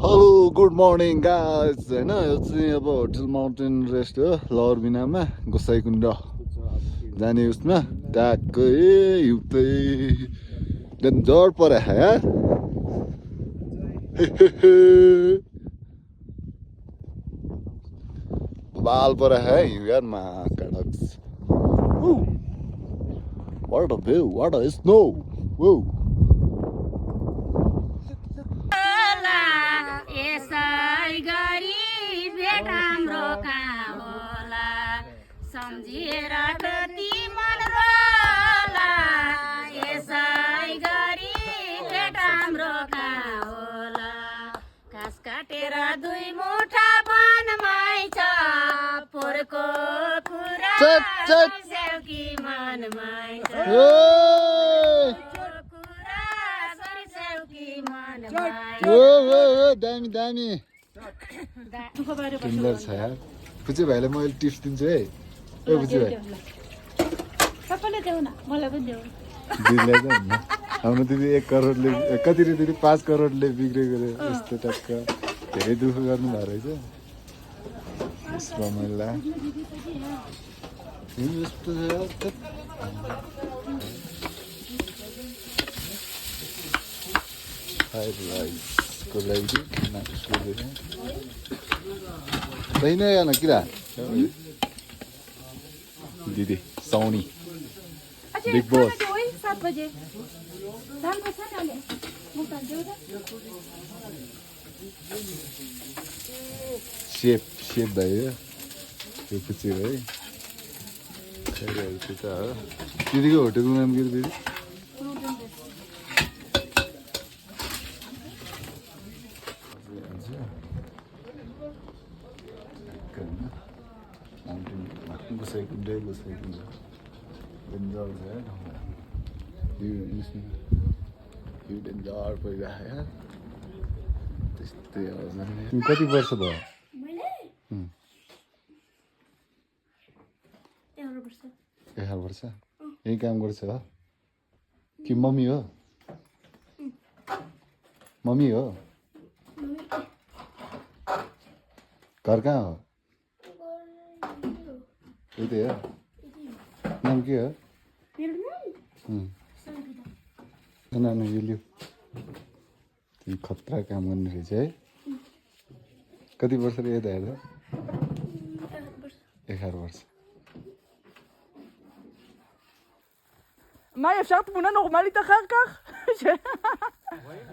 Hello good morning guys होइन यो चाहिँ अब होटल माउन्टेन रेस्ट हो लवरबिनामा गोसाइकुण्ड जाने उसमा ट्याक्कै हिउँदै डेन्जर परे यार बाल परे है हिउँ यार माकडक्स What a view, what a snow. Whoa. यसै गरी भेट हाम्रो कहाँ होला सम्झिएर कति मन रोला यसै गरी भेट हाम्रो कहाँ होला घाँस काटेर दुई मुठा वनमै छ पोहोरको कुरा सेउकी मनमै छ दामी दामी सुन्दर छ यार पुजे भाइलाई म अहिले टिप्स दिन्छु है ए पुजे भाइ सबैले देऊ न मलाई पनि देऊ दिदीलाई चाहिँ हुन्न हाम्रो दिदी 1 करोडले कति रे दिदी 5 करोडले बिग्रेको रे यस्तो टक्क धेरै दुःख गर्नु भएको रहेछ रमाइला यस्तो फ्राइड राइसको लागि खाना सोधेर छैन यार किरा दिदी साउनी बिग बॉस 7 बजे शेप भयो त्यो पुच्ची है खाइरहेको छ हो दिदीको होटेलको नाम के दिदी गोसाइकुण्ड डेन्जर छ यार हिउँ डेन्जर परिरहेको यार त्यस्तै हो तिमी कति वर्ष भयो 11 वर्ष यही काम गर्छ हो कि मम्मी हो मम्मी हो घर कहाँ हो यतै हो नाम के हो नानी यो लियो तिमी खतरा काम गर्ने रहेछ है कति वर्ष रे यता हेर्दा 11 वर्ष מה, אפשר תמונה נורמלית אחר כך?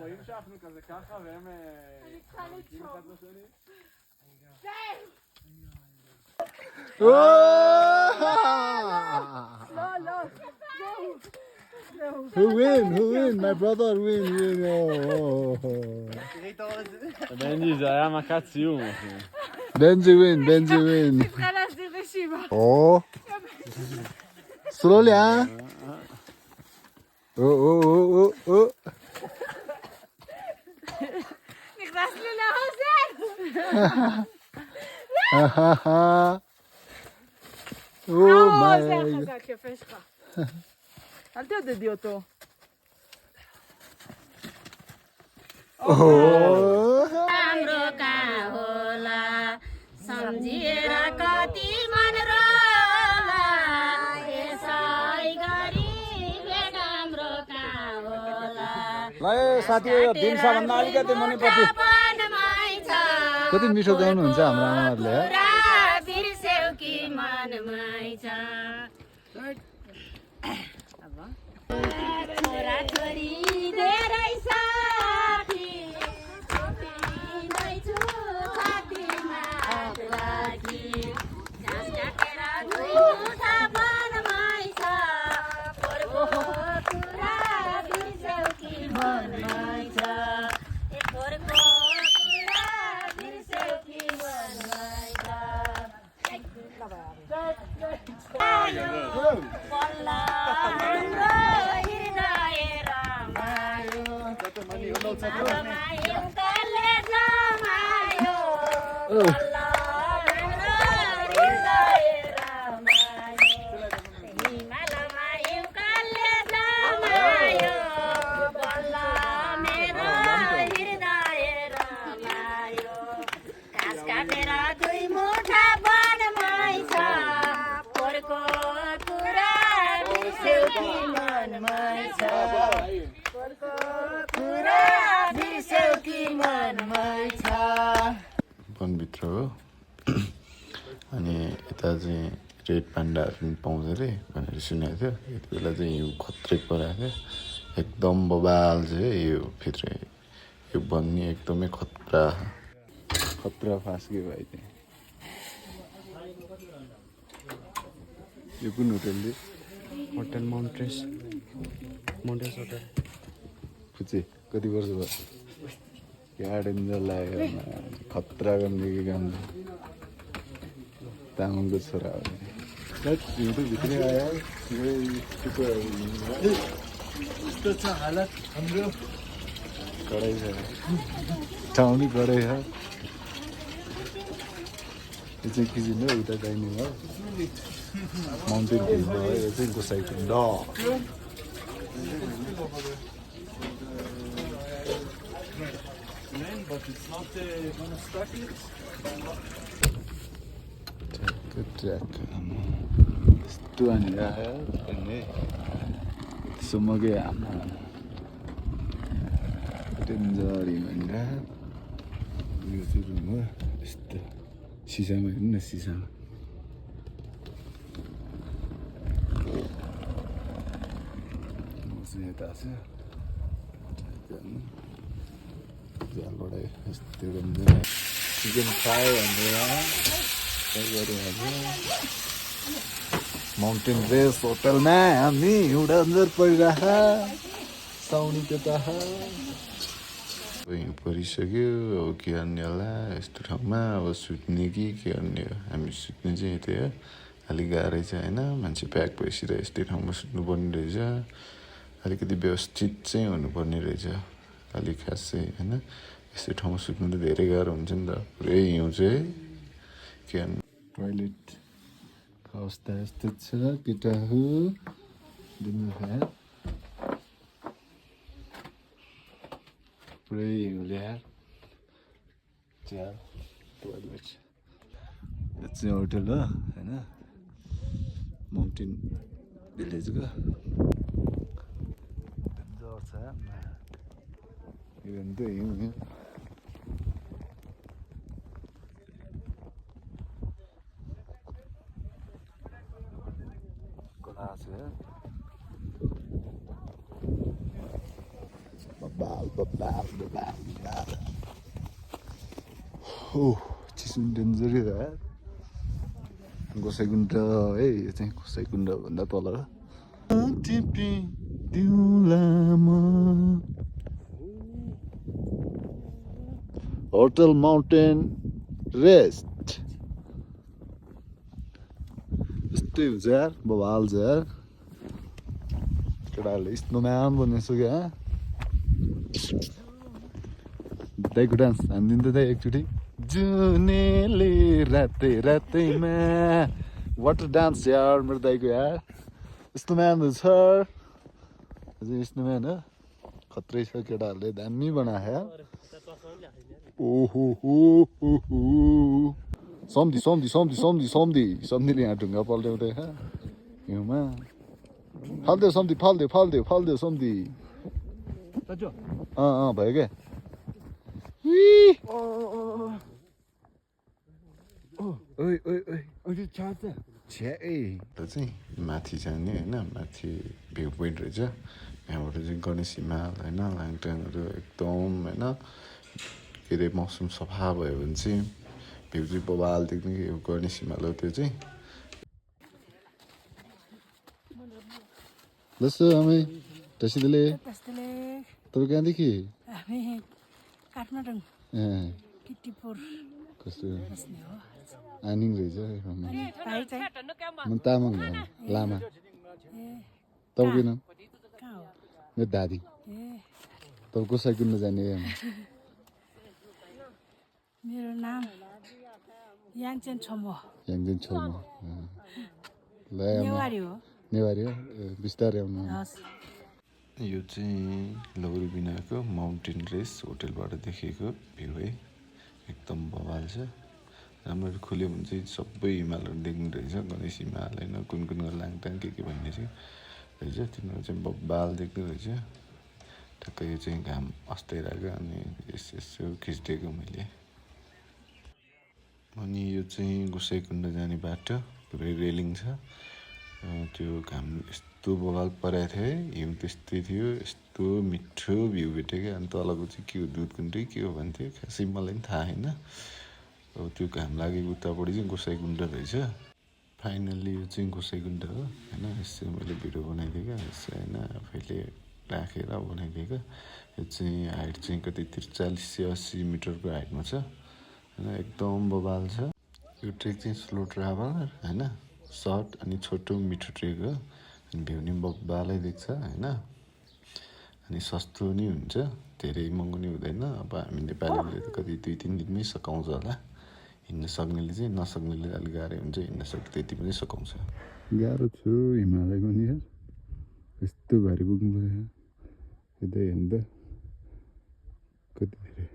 רואים שאנחנו כזה ככה והם... אני צריכה לצחוק. לא, לא, זהו. Who win? My brother win. בנג'י, זה היה מכת סיום. Benji win. צריכה להסדיר רשימה. Oh. Slowly, huh? Oh. נכנס לי לאוזן! זה החזק, יפה שלך. אל תעודדי אותו. हाम्रो कहाँ होला सम्झिएर कति मन रोला यसै गरी भेट हाम्रो कहाँ होला ल साथी यो दिनसाभन्दा अलिकति मुनिपट्टि वनमै छ कति मिठो गाउनुहुन्छ हाम्रो आमाहरूले यार कुरा बिर्स्यौ कि मनमै छ छोरा छोरी धेरै साथी छोपिँदैछु छातीमा हात राखी घाँस काटेर दुई मुठा वनमै छ पोहोरको कुरा बिर्स्यौ कि मनमै छ पोहोरको कुरा बिर्स्यौ कि मनमै छ बल्ल हाम्रो हृदय रमायो रमायो कसले जमायो बल्ल हाम्रो हृदय रमायो हिमालमा एउटाले जमायो बल्ल मेरो हृदय रमायो मनमै छ वनभित्र हो अनि यता चाहिँ रेड पान्डाहरू पनि पाउँछ अरे भनेर सुनेको थियो यति बेला चाहिँ हिउँ खत्रै परेको थियो एकदम बबाल चाहिँ यो भित्र यो वन नि एकदमै खतरा फास्के भाइ चाहिँ यो कुन होटल होटल माउन्टेस होटल पुचे कति वर्ष भयो क्या डेन्जर लाग्यो खतरा गन्दगी काम तामाङको छोरा हो हिउँ त भित्रै आयो यस्तो छ हालत हाम्रो कडै छ ठाउँ नि कडै छ यो चाहिँ किसिम हो उता चाहिने हो माउन्टेन भ्यू भयो यो चाहिँ गोसाइकुण्ड ट्र्याक यस्तो हानेर आयो अनि सुमकै आमा डेन्जर भनेर यो चाहिँ रुम हो यस्तो सिसामा हेर्नु न सिसामा यता छ झ्यालबाट यस्तो चिकन फ्राई भनेर माउन्टेन रेस होटलमा हामी हिउँडा अन्जर परिरह साउनी त्यता हिउँ परिसक्यो अब के गर्ने होला यस्तो ठाउँमा अब सुत्ने कि के गर्ने हो हामी सुत्ने चाहिँ यतै हो अलिक गाह्रै छ होइन मान्छे प्याक भइसकेर यस्तै ठाउँमा सुत्नुपर्ने रहेछ अलिकति व्यवस्थित चाहिँ हुनुपर्ने रहेछ अलिक खास चाहिँ होइन यस्तो ठाउँमा सुत्नु त धेरै गाह्रो हुन्छ नि त पुरै हिउँ चाहिँ के भन्नु टोइलेट अवस्था यस्तो छ केटा हो पुरै हिउँले टोइलेट यो चाहिँ होटल हो होइन माउन्टेन भिलेजको छ यो त हिउँ Babal. Oh, चिसो डेन्जरै हो यार गोसाइकुण्ड है यो चाहिँ गोसाइकुण्ड भन्दा तल हो होटल माउन्टेन रेस्ट यस्तै हुन्छ यार बवाल छ यार केटाहरूले स्नोम्यान बनिसक्यो दाइको डान्स हानिदिनु त दाइ एकचोटि जुनेले रातैमा वाटर डान्स यार मेरो दाइको यार स्नोम्यान छ अझै स्नोम्यान हो खत्रै छ केटाहरूले दामी बनायो यार ओहो सम्धीले यहाँ ढुङ्गा पल्ट्याउँदै हिउँमा फाल्देऊ सम्धी फाल्देऊ सम्धी भयो क्या चाहिँ माथि जाने होइन माथि भ्यू पोइन्ट रहेछ यहाँबाट चाहिँ गणेश हिमाल होइन लाङटाङहरू एकदम होइन के अरे मौसम सफा भयो भने चाहिँ भ्यू चाहिँ बवाल देख्ने यो गणेश हिमाल हो त्यो चाहिँ लसो आमै टसिदले तपाईँ कहाँदेखि काठमाडौँ कस्तो आनिङ रहेछ म तामाङ हो लामा तपाईँको नाम मेरो दादी तपाईँ कसै कुद्न जाने मेरो नाम याङचेन छोमो ल नेवारी हो बिस्तारै आउनु यो चाहिँ लौरीबिनाको माउन्टेन रेस होटलबाट देखेको भ्यू है एकदम बवाल छ राम्ररी खुल्यो भने चाहिँ सबै हिमालहरू देख्ने रहेछ गणेश हिमाल होइन कुन लाङटाङ के भन्ने चाहिँ रहेछ तिनीहरू चाहिँ बवाल देख्ने रहेछ ठ्याक्कै यो चाहिँ घाम अस्ताइरहेको अनि यसो खिचिदिएको मैले। अनि यो चाहिँ गोसाइँकुण्ड जाने बाटो पुरै रेलिङ छ। त्यो घाम यस्तो बवाल परेको थियो है, हिउँ त्यस्तै थियो, यस्तो मिठो भ्यू भेट्यो क्या। अनि तलको चाहिँ के हो दुधकुण्ड के हो भन्थ्यो खासै मलाई पनि थाहा होइन। अब त्यो घाम लागेको उतापट्टि चाहिँ गोसाइँकुण्ड रहेछ। फाइनल्ली यो चाहिँ गोसाइँकुण्ड हो होइन। यसो मैले भिडियो बनाइदिएँ क्या, यसो होइन आफैले राखेर बनाइदिएँ क्या। यो चाहिँ हाइट चाहिँ कति 4380 मिटरको हाइटमा छ होइन, एकदम बवाल छ। यो ट्रेक चाहिँ स्लो ट्राभलर होइन, सर्ट अनि छोटो मिठो ट्रेक हो। अनि भ्यू नि बवालै देख्छ होइन। अनि सस्तो नि हुन्छ, धेरै महँगो नि हुँदैन। अब हामी नेपालीले त कति 2-3 दिनमै सकाउँछ होला। हिँड्न सक्नेले चाहिँ, नसक्नेले अलिक गाह्रो हुन्छ, हिँड्न सक्ने त्यति पनि सकाउँछ। गाह्रो छु हिमालय पनि यार, यस्तो भारी पुग्नु पऱ्यो। यता हेर्नु त कति धेरै।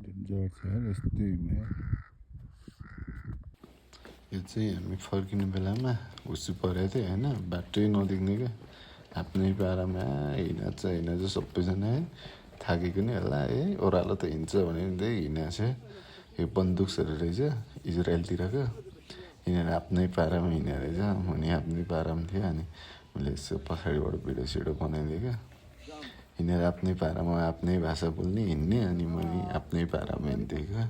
डेन्जर छ यार यस्तो हिमालय। यो चाहिँ हामी फर्किने बेलामा हुस्सु परेको थियो होइन, बाटै नदेख्ने क्या। आफ्नै पारामा हिँडेको छ सबैजना है। थाकेको नि होला है, ओह्रालो त हिँड्छ भने चाहिँ हिँडेको छ। यो बन्दुक्सहरू रहेछ इजरायलतिरको, यिनीहरू आफ्नै पारामा हिँडेको रहेछ। म नि आफ्नै पारामा थियो। अनि मैले यसो पछाडिबाट भिडियो सिडियो बनाइदिएँ क्या। यिनीहरू आफ्नै पारामा आफ्नै भाषा बोल्ने हिँड्ने, अनि म नि आफ्नै पारामा हिँड्थेँ क्या।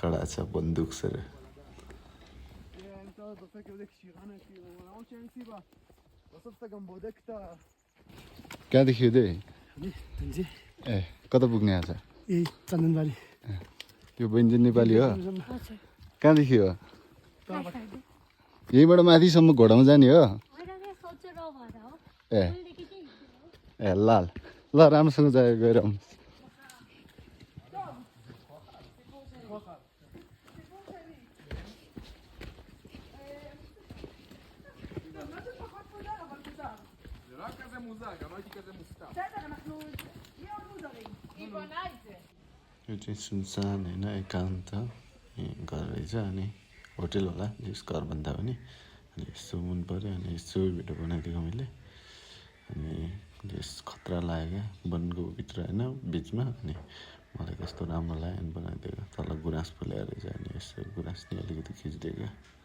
कडा छ बन्दुक्सहरू। कहाँदेखि हो त्यही? ए कता पुग्ने आज? यही चन्दनबारी। त्यो बहिनी चाहिँ नेपाली हो? कहाँदेखि हो? यहीँबाट माथिसम्म घोडामा जाने हो? ए ए ल राम्रोसँग गएर आउनु। यो चाहिँ सुनसान होइन, एकान्त घर रहेछ। अनि होटेल होला जस घर भन्दा पनि। अनि यस्तो मन पऱ्यो, अनि यस्तो भिडियो बनाइदिएको मैले। अनि यस खतरा लाग्यो क्या वनको भित्र होइन, बिचमा। अनि मलाई कस्तो राम्रो लाग्यो अनि बनाइदिएको। तल गुराँस फुलेर रहेछ, अनि यसो गुराँस नि अलिकति खिचिदिएको।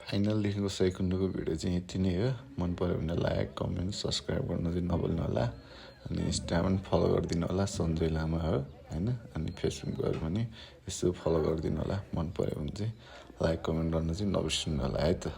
फाइनलदेखिको गोसाइँकुण्डको भिडियो चाहिँ यति नै हो। मन पऱ्यो भने लाइक कमेन्ट सब्सक्राइब गर्न चाहिँ नभुल्नु होला। अनि इन्स्टामा पनि फलो गरिदिनु होला, सञ्जय लामा हो होइन। अनि फेसबुकहरू पनि यसो फलो गरिदिनु होला। मन पऱ्यो भने चाहिँ लाइक कमेन्ट गर्न चाहिँ नबिर्सिनु होला है त।